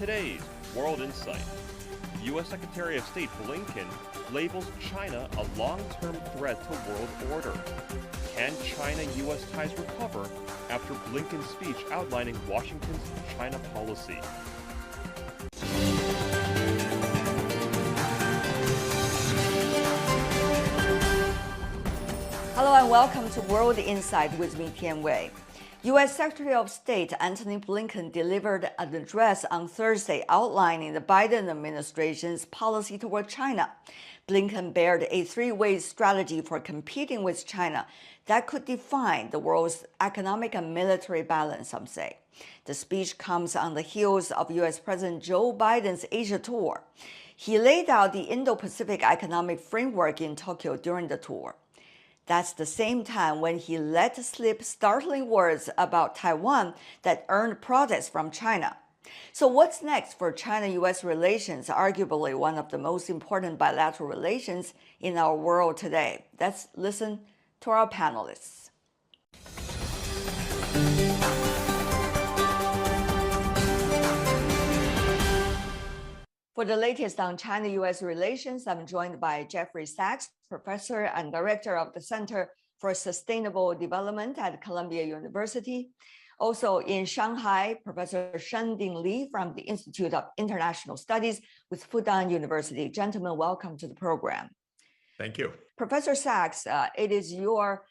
Today's World Insight. U.S. Secretary of State Blinken labels China a long-term threat to world order. Can China-U.S. ties recover after Blinken's speech outlining Washington's China policy? Hello and welcome to World Insight with me, Tian Wei. U.S. Secretary of State Antony Blinken delivered an address on Thursday outlining the Biden administration's policy toward China. Blinken bared a three-way strategy for competing with China that could define the world's economic and military balance, some say. The speech comes on the heels of U.S. President Joe Biden's Asia tour. He laid out the Indo-Pacific Economic Framework in Tokyo during the tour. That's the same time when he let slip startling words about Taiwan that earned protests from China. So what's next for China-U.S. relations, arguably one of the most important bilateral relations in our world today? Let's listen to our panelists. For the latest on China-U.S. relations, I'm joined by Jeffrey Sachs, professor and director of the Center for Sustainable Development at Columbia University. Also in Shanghai, Professor Shending Li from the Institute of International Studies with Fudan University. Gentlemen, welcome to the program. Thank you. Professor Sachs, it is your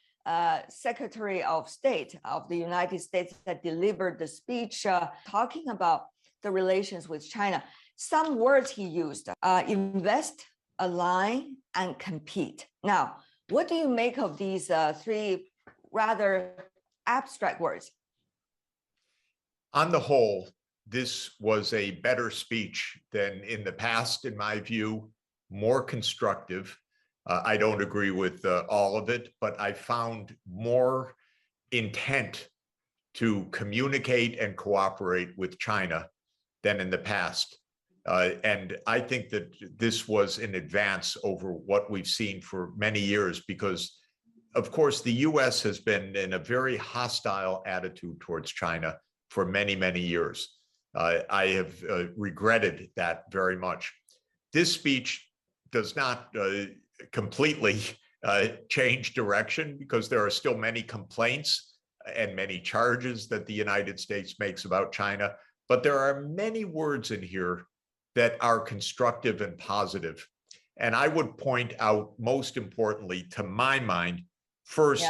Secretary of State of the United States that delivered the speech talking about the relations with China. Some words he used, invest, align, and compete. Now, what do you make of these three rather abstract words? On the whole, this was a better speech than in the past, in my view, more constructive. I don't agree with all of it, but I found more intent to communicate and cooperate with China than in the past. And I think that this was an advance over what we've seen for many years because, of course, the U.S. has been in a very hostile attitude towards China for many, many years. I have regretted that very much. This speech does not completely change direction because there are still many complaints and many charges that the United States makes about China, but there are many words in here that are constructive and positive. And I would point out, most importantly, to my mind, first,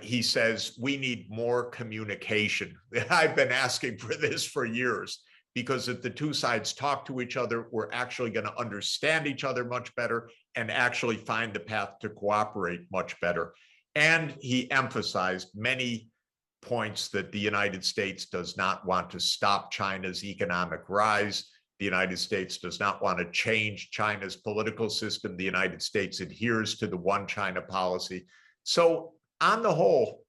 he says we need more communication. I've been asking for this for years, because if the two sides talk to each other, we're actually going to understand each other much better and actually find the path to cooperate much better. And he emphasized many points that the United States does not want to stop China's economic rise. The United States does not want to change China's political system. The United States adheres to the one China policy. So on the whole,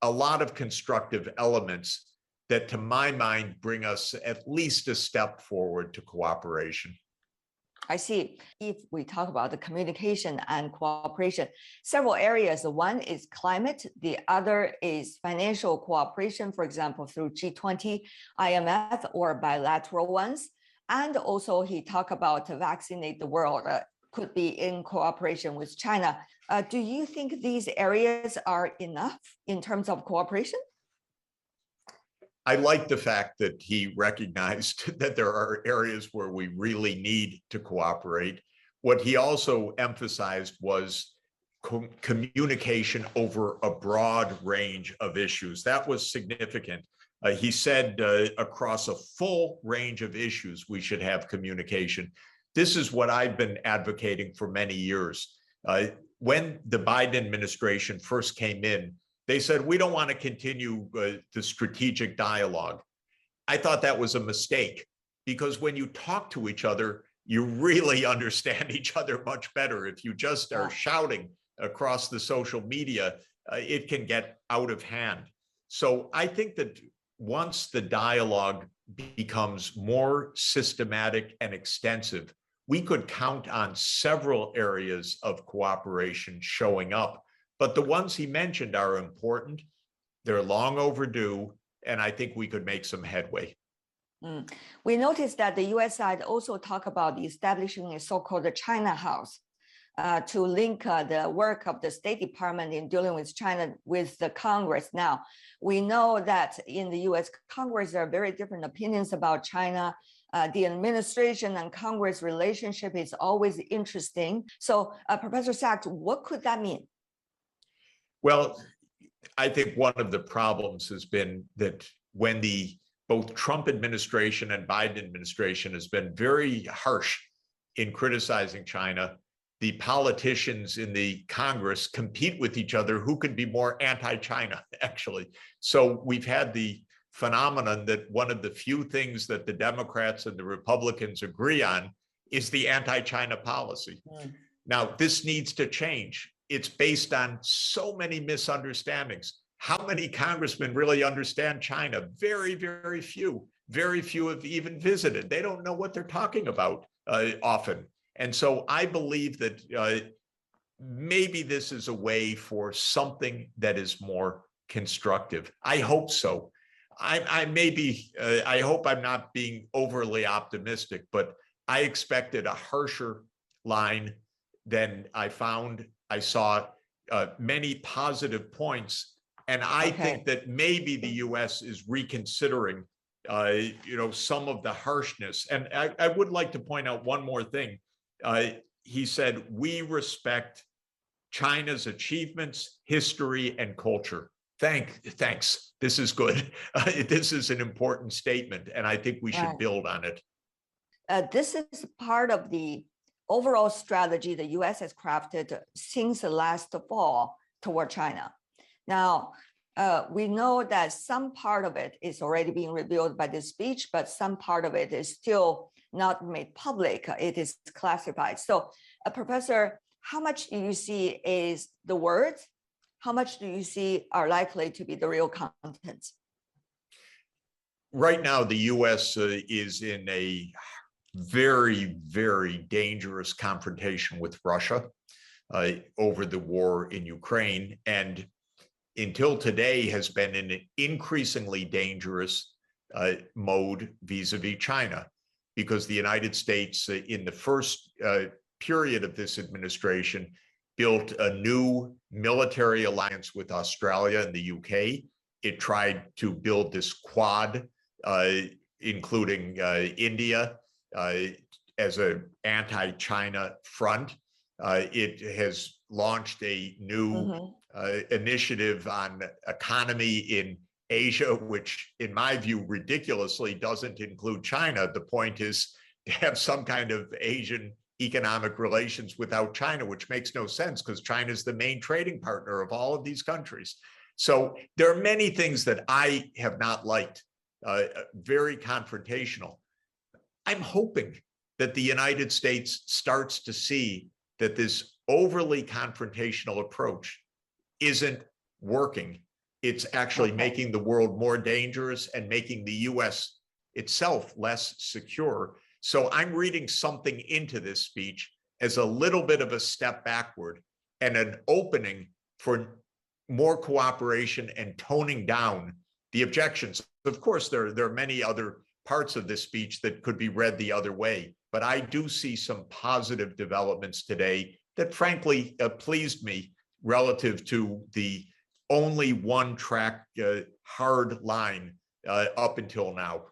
a lot of constructive elements that, to my mind, bring us at least a step forward to cooperation. I see. If we talk about the communication and cooperation, several areas. One is climate. The other is financial cooperation, for example, through G20, IMF, or bilateral ones. And also he talked about to vaccinate the world, could be in cooperation with China. Do you think these areas are enough in terms of cooperation? I like the fact that he recognized that there are areas where we really need to cooperate. What he also emphasized was communication over a broad range of issues. That was significant. He said across a full range of issues, we should have communication. This is what I've been advocating for many years. When the Biden administration first came in, they said, we don't want to continue the strategic dialogue. I thought that was a mistake, because when you talk to each other, you really understand each other much better. If you just are shouting across the social media, it can get out of hand. So I think that once the dialogue becomes more systematic and extensive, we could count on several areas of cooperation showing up. But the ones he mentioned are important. They're long overdue, and I think we could make some headway. We noticed that the U.S. side also talked about establishing a so-called China House to link the work of the State Department in dealing with China with the Congress. Now, we know that in the U.S. Congress, there are very different opinions about China. The administration and Congress relationship is always interesting. So, Professor Sachs, what could that mean? Well, I think one of the problems has been that when both Trump administration and Biden administration has been very harsh in criticizing China, the politicians in the Congress compete with each other who can be more anti-China, actually. So we've had the phenomenon that one of the few things that the Democrats and the Republicans agree on is the anti-China policy. Now, this needs to change. It's based on so many misunderstandings. How many congressmen really understand China? Very, very few. Very few have even visited. They don't know what they're talking about often. And so I believe that maybe this is a way for something that is more constructive. I hope so. I hope I'm not being overly optimistic, but I expected a harsher line than I found. I saw many positive points. And I think that maybe the U.S. is reconsidering, some of the harshness. And I would like to point out one more thing. He said, we respect China's achievements, history, and culture. Thanks. This is good. This is an important statement, and I think we should build on it. This is part of the overall strategy the U.S. has crafted since the last fall toward China. Now, we know that some part of it is already being revealed by this speech, but some part of it is still not made public. It is classified. So, Professor, how much do you see is the words? How much do you see are likely to be the real contents? Right now, the U.S. is in a very, very dangerous confrontation with Russia over the war in Ukraine, and until today has been in an increasingly dangerous mode vis-a-vis China, because the United States in the first period of this administration built a new military alliance with Australia and the UK. It tried to build this quad, including India, as an anti-China front. It has launched a new initiative on economy in Asia, which in my view ridiculously doesn't include China. The point is to have some kind of Asian economic relations without China, which makes no sense because China is the main trading partner of all of these countries. So there are many things that I have not liked, very confrontational. I'm hoping that the United States starts to see that this overly confrontational approach isn't working. It's actually making the world more dangerous and making the U.S. itself less secure. So I'm reading something into this speech as a little bit of a step backward and an opening for more cooperation and toning down the objections. Of course, there are many other parts of this speech that could be read the other way, but I do see some positive developments today that frankly pleased me relative to the only one track hard line up until now.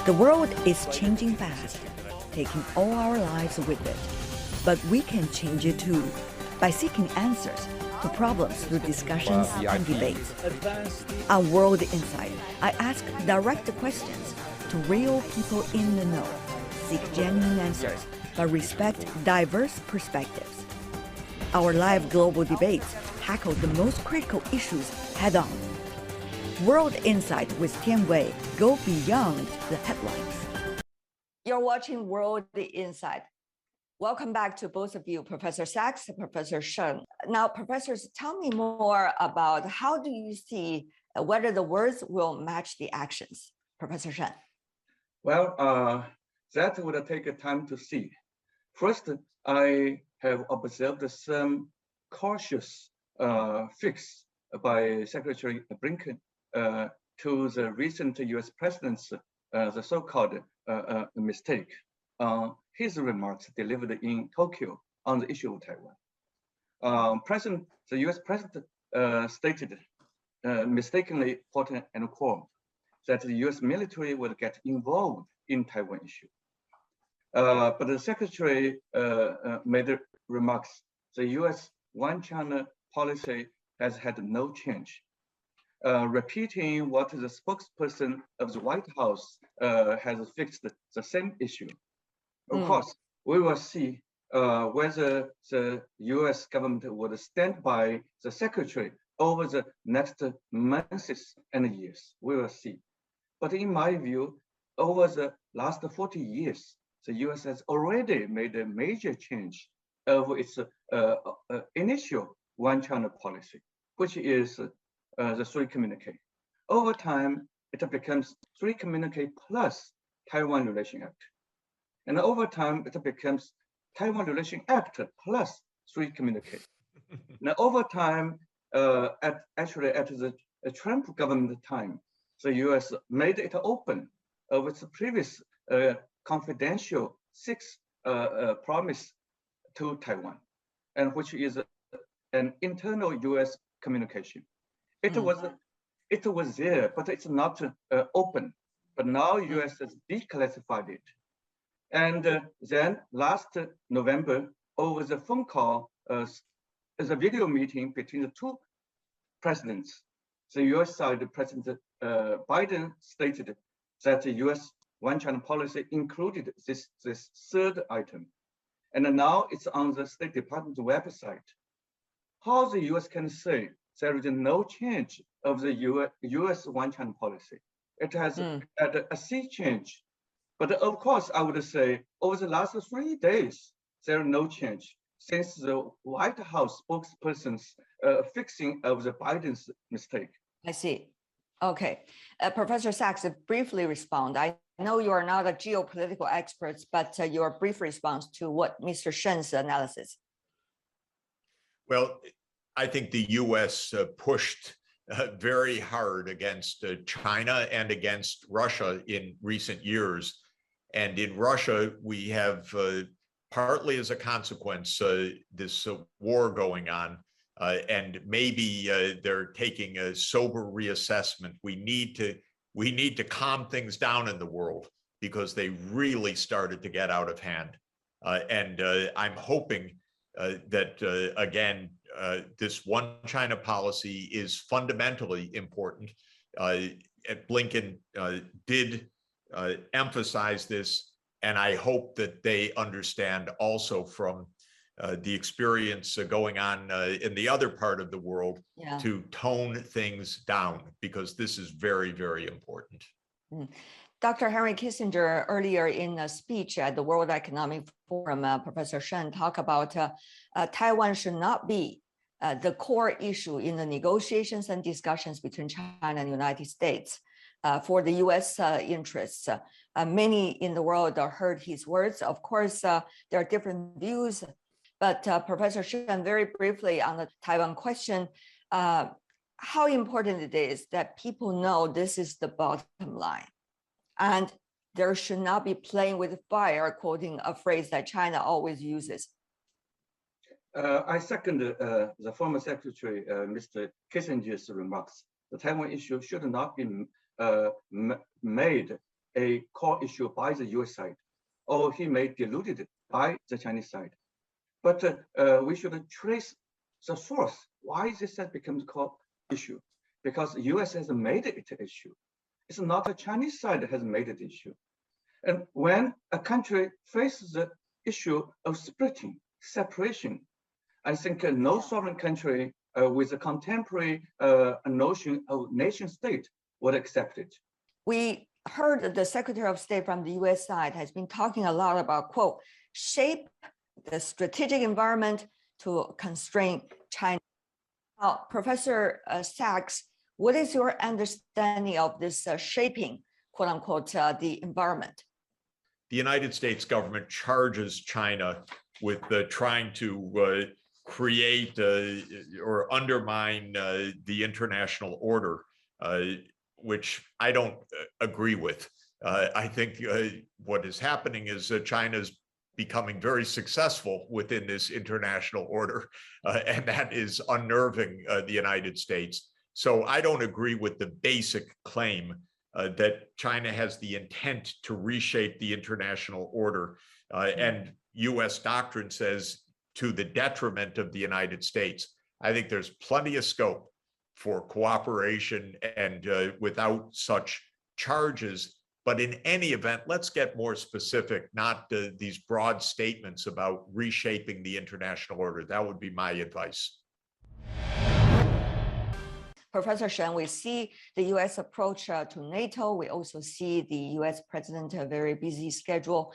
The world is changing fast, taking all our lives with it. But we can change it too, by seeking answers to problems through discussions and debates. On World Insight, I ask direct questions to real people in the know, seek genuine answers, but respect diverse perspectives. Our live global debates tackle the most critical issues head-on. World Insight with Tian Wei go beyond the headlines. You're watching World Insight. Welcome back to both of you, Professor Sachs and Professor Shen. Now, professors, tell me more about how do you see whether the words will match the actions? Professor Shen. Well, that would take time to see. First, I have observed some cautious fixed by Secretary Blinken to the recent U.S. president's the so-called mistake. His remarks delivered in Tokyo on the issue of Taiwan. The U.S. president stated mistakenly, quote and quote, that the U.S. military would get involved in Taiwan issue. But the secretary made remarks. The U.S. one China policy has had no change, repeating what the spokesperson of the White House has fixed the same issue. Of course, we will see whether the U.S. government would stand by the secretary over the next months and years. We will see. But in my view, over the last 40 years, the U.S. has already made a major change of its initial one China policy, which is the three communique. Over time, it becomes three communique plus Taiwan Relation Act. And over time, it becomes Taiwan Relation Act plus three communique. Now, over time, at the Trump government time, the U.S. made it open of its previous confidential six promise to Taiwan, and which is an internal U.S. communication. It was there, but it's not open. But now U.S. has declassified it. And then last November, over the phone call, as a video meeting between the two presidents, the U.S. side, President Biden stated that the U.S. one China policy included this third item. And now it's on the State Department's website. How the U.S. can say there is no change of the U.S. one China policy? It has had a sea change. But of course, I would say over the last 3 days, there is no change since the White House spokesperson's fixing of the Biden's mistake. I see. Okay. Professor Sachs, briefly respond. I know you are not a geopolitical expert, but your brief response to what Mr. Shen's analysis. Well, I think the U.S. pushed very hard against China and against Russia in recent years. And in Russia, we have partly as a consequence this war going on, and maybe they're taking a sober reassessment. We need to calm things down in the world because they really started to get out of hand. And I'm hoping that again, this one China policy is fundamentally important. Blinken did emphasize this, and I hope that they understand also from the experience going on in the other part of the world to tone things down, because this is very, very important. Dr. Henry Kissinger, earlier in a speech at the World Economic Forum, Professor Shen talked about Taiwan should not be the core issue in the negotiations and discussions between China and the United States. For the U.S. interests. Many in the world heard his words. Of course, there are different views, but Professor Shen, very briefly on the Taiwan question, how important it is that people know this is the bottom line, and there should not be playing with fire, quoting a phrase that China always uses. I second the former secretary, Mr. Kissinger's remarks. The Taiwan issue should not be made a core issue by the U.S. side, or he may dilute it by the Chinese side. But we should trace the source. Why this has become the core issue? Because the U.S. has made it an issue. It's not the Chinese side that has made it issue. And when a country faces the issue of splitting, separation, I think no sovereign country with a contemporary notion of nation state would accept it. We heard the Secretary of State from the U.S. side has been talking a lot about, quote, shape the strategic environment to constrain China. Now, Professor Sachs, what is your understanding of this shaping, quote unquote, the environment? The United States government charges China with trying to create or undermine the international order, which I don't agree with. I think what is happening is China's becoming very successful within this international order, and that is unnerving the United States. So I don't agree with the basic claim that China has the intent to reshape the international order, and U.S. doctrine says to the detriment of the United States. I think there's plenty of scope for cooperation and without such charges. But in any event, let's get more specific, not these broad statements about reshaping the international order. That would be my advice. Professor Shen, we see the U.S. approach to NATO. We also see the U.S. president a very busy schedule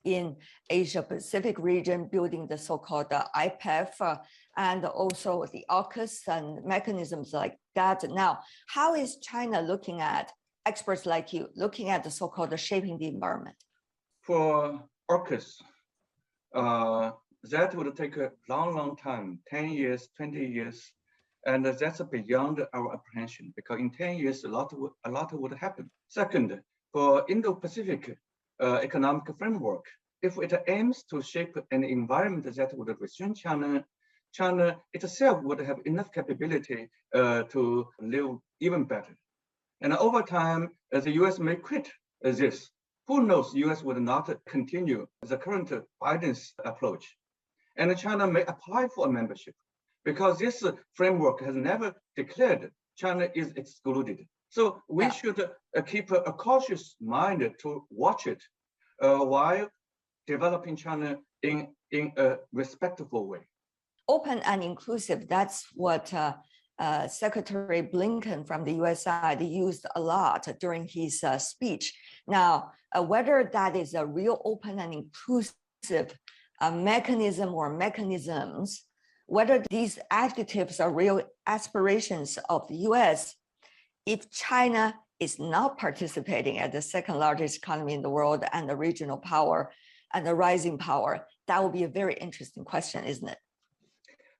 in Asia-Pacific region, building the so-called IPEF and also the AUKUS and mechanisms like that. Now, how is China looking at, experts like you, looking at the so-called shaping the environment? For AUKUS, that would take a long time, 10 years, 20 years. And that's beyond our apprehension, because in 10 years, a lot would happen. Second, for Indo-Pacific Economic Framework, if it aims to shape an environment that would restrain China, China itself would have enough capability to live even better. And over time, the U.S. may quit this. Who knows, the U.S. would not continue the current Biden's approach. And China may apply for a membership, because this framework has never declared China is excluded. So we should keep a cautious mind to watch it while developing China in a respectful way. Open and inclusive, that's what Secretary Blinken from the U.S. side used a lot during his speech. Now, whether that is a real open and inclusive mechanism or mechanisms, whether these adjectives are real aspirations of the U.S., if China is not participating as the second largest economy in the world and the regional power and the rising power, that will be a very interesting question, isn't it?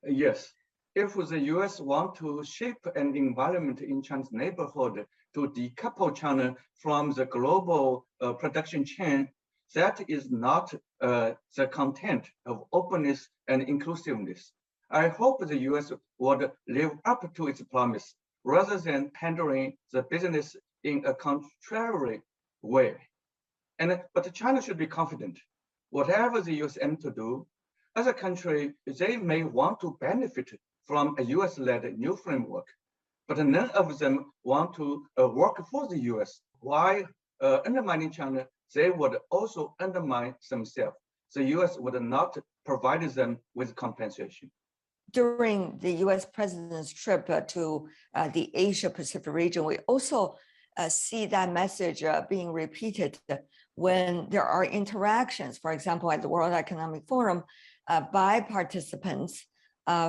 Yes. If the U.S. want to shape an environment in China's neighborhood to decouple China from the global production chain, that is not the content of openness and inclusiveness. I hope the U.S. would live up to its promise rather than handling the business in a contrary way. But China should be confident. Whatever the U.S. aims to do, as a country, they may want to benefit from a U.S.-led new framework, but none of them want to work for the U.S. While undermining China, they would also undermine themselves. The U.S. would not provide them with compensation. During the U.S. president's trip to the Asia-Pacific region, we also see that message being repeated when there are interactions, for example, at the World Economic Forum, by participants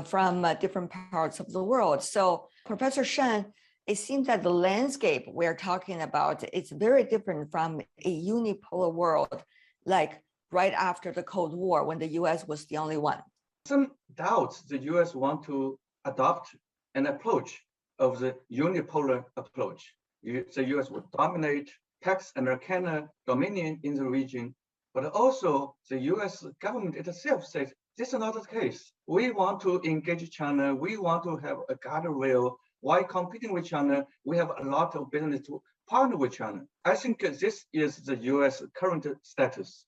from different parts of the world. So, Professor Shen, it seems that the landscape we're talking about is very different from a unipolar world, like right after the Cold War, when the U.S. was the only one. Some doubts the U.S. want to adopt an approach of the unipolar approach. The U.S. would dominate Pax Americana dominion in the region, but also the U.S. government itself says this is not the case. We want to engage China. We want to have a guardrail. While competing with China, we have a lot of business to partner with China. I think this is the U.S. current status.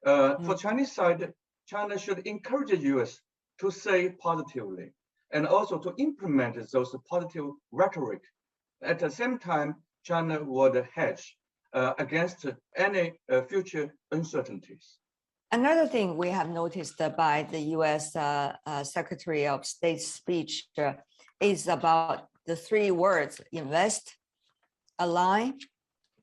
For Chinese side, China should encourage the U.S. to say positively and also to implement those positive rhetoric. At the same time, China would hedge against any future uncertainties. Another thing we have noticed by the U.S. Secretary of State's speech is about the three words: invest, align,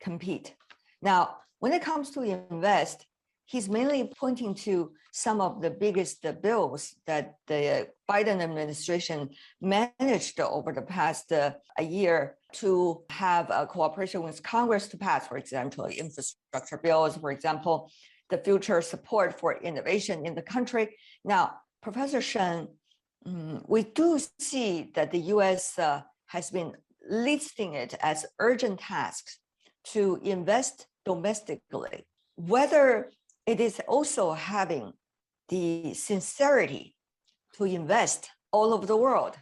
compete. Now, when it comes to invest, he's mainly pointing to some of the biggest bills that the Biden administration managed over the past a year to have a cooperation with Congress to pass, for example, infrastructure bills, for example, the future support for innovation in the country. Now, Professor Shen, We do see that the U.S. Has been listing it as urgent tasks to invest domestically. Whether it is also having the sincerity to invest all over the world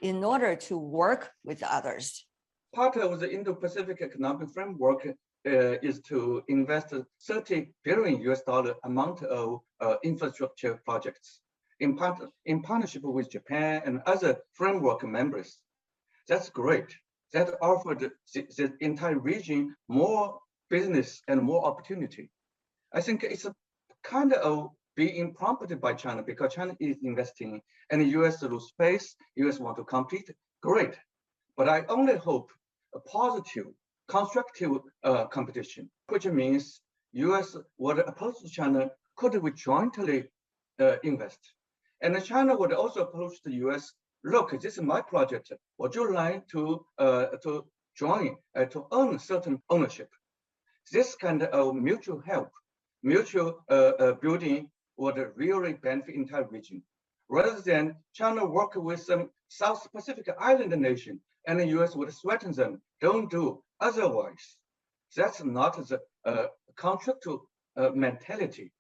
in order to work with others. Part of the Indo-Pacific Economic Framework is to invest $30 billion amount of infrastructure projects in partnership with Japan and other framework members. That's great. That offered the entire region more business and more opportunity. I think it's a kind of being prompted by China because China is investing and the US lose space, US want to compete, great. But I only hope a positive, constructive competition, which means US would oppose to China, could we jointly invest? And China would also approach the US, look, this is my project. Would you like to join, to own certain ownership? This kind of mutual help, mutual building would really benefit entire region. Rather than China work with some South Pacific island nation and the US would threaten them, don't do otherwise. That's not the constructive mentality.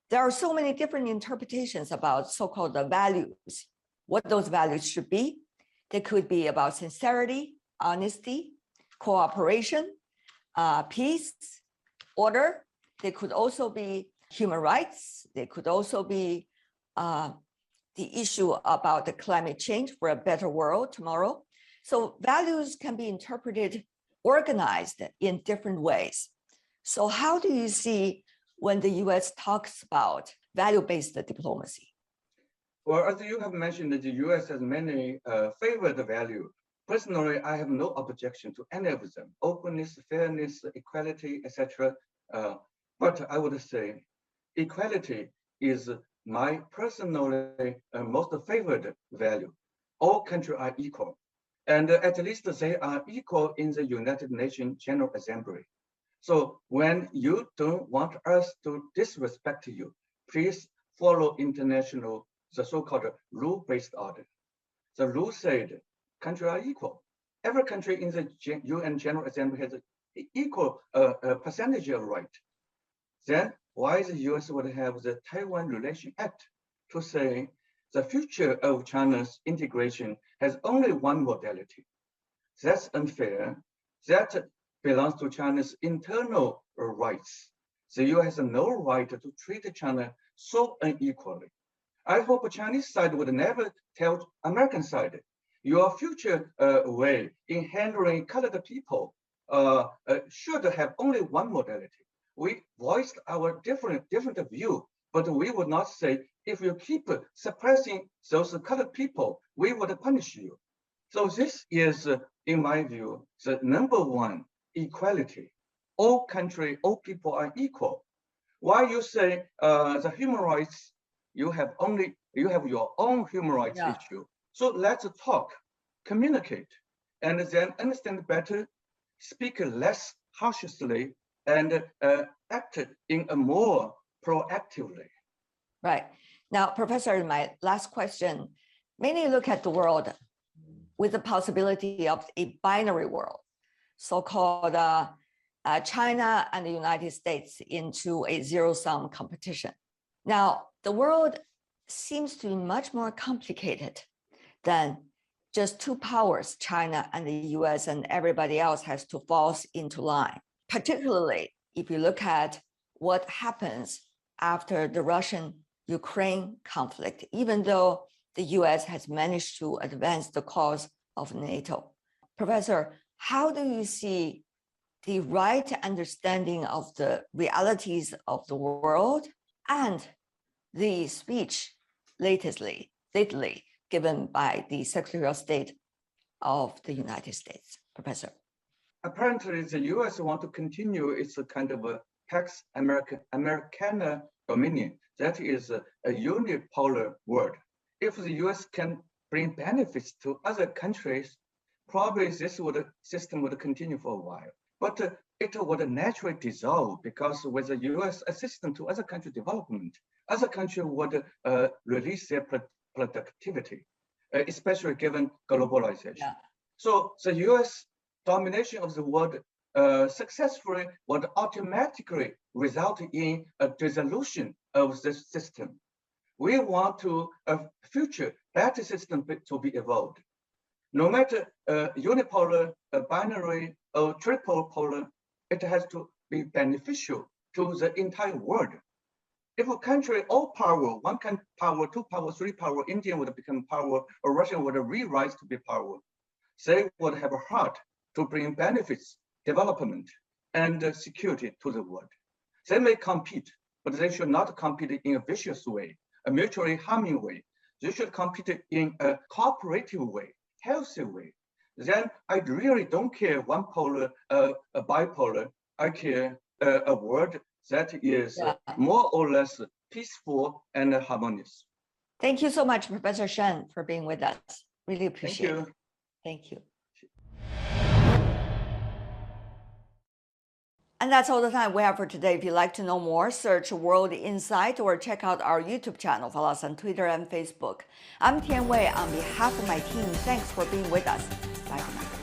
There are so many different interpretations about so-called values, what those values should be. They could be about sincerity, honesty, cooperation, peace, order. They could also be human rights. They could also be the issue about the climate change for a better world tomorrow. So values can be interpreted, organized in different ways. So how do you see when the US talks about value-based diplomacy? Well, as you have mentioned, the US has many favored values. Personally, I have no objection to any of them: openness, fairness, equality, etc. But I would say equality is my personally most favored value. All countries are equal, and at least they are equal in the United Nations General Assembly. So when you don't want us to disrespect you, please follow international, the so-called rule-based order. The rule said countries are equal. Every country in the UN General Assembly has an equal percentage of right. Then why the US would have the Taiwan Relation Act to say the future of China's integration has only one modality? That's unfair. That belongs to China's internal rights. The US has no right to treat China so unequally. I hope Chinese side would never tell American side, your future way in handling colored people should have only one modality. We voiced our different view, but we would not say, if you keep suppressing those colored people, we would punish you. So this is, in my view, the number one, equality. All countries, all people are equal. Why you say the human rights, you have your own human rights issue. So let's talk, communicate, and then understand better, speak less harshly, and act in a more proactively. Right. Now, Professor, my last question, many look at the world with the possibility of a binary world, so-called China and the United States into a zero-sum competition. Now, the world seems to be much more complicated than just two powers, China and the US, and everybody else has to fall into line. Particularly if you look at what happens after the Russian-Ukraine conflict, even though the US has managed to advance the cause of NATO. Professor, how do you see the right understanding of the realities of the world and the speech lately given by the Secretary of State of the United States? Professor. Apparently, the US want to continue its kind of a Pax Americana dominion. That is a unipolar world. If the US can bring benefits to other countries, probably this system would continue for a while. But it would naturally dissolve because with the US assistance to other country development, other countries would release their productivity, especially given globalization. Yeah. So the US domination of the world successfully would automatically result in a dissolution of this system. We want to a future better system to be evolved. No matter unipolar, binary, or triple polar, it has to be beneficial to the entire world. If a country all power, one can power, two power, three power, India would become power, or Russia would re-rise to be power. They would have a heart to bring benefits, development, and security to the world. They may compete, but they should not compete in a vicious way, a mutually harming way. They should compete in a cooperative way, healthy way. Then I really don't care one polar, a bipolar. I care a world that is more or less peaceful and harmonious. Thank you so much, Professor Shen, for being with us. Really appreciate it. Thank you. And that's all the time we have for today. If you'd like to know more, search World Insight or check out our YouTube channel. Follow us on Twitter and Facebook. I'm Tian Wei. On behalf of my team, thanks for being with us. Bye for now.